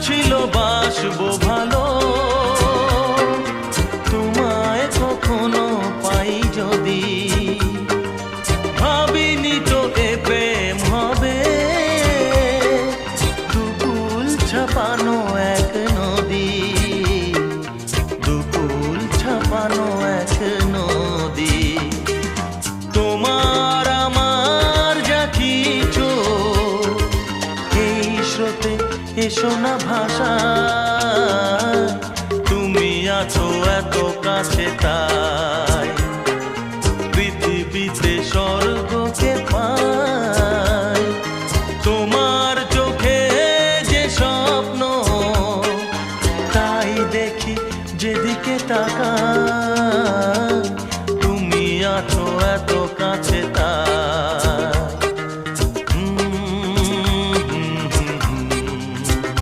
ছিল বাসবো ভালো, তোমায় কখনো পাই যদি। ভাবিনি তো এ প্রেম হবে, দুকুল ছাপানো এক নদী, দুকুল ছাপানো এক নদী। তোমার আমার যা কিছু এই স্রোতে এসো না ভাষা, তুমি আছো এত কাছে তাই পৃথিবীতে স্বর্গকে পাই। তোমার চোখে যে স্বপ্ন তাই দেখি যেদিকে তাকাই, তুমি আছো এত কাছে তাই।